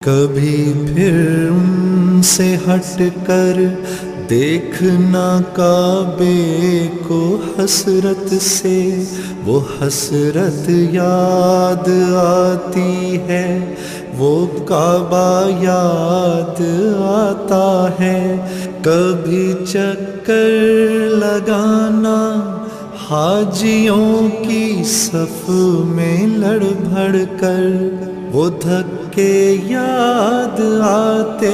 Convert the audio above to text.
कभी फिर उनसे हटकर देखना काबे को हसरत से, वो हसरत याद आती है, वो काबा याद आता है। कभी चक्कर लगाना हाजियों की सफ में लड़ भड़ कर, वो धक्के याद आते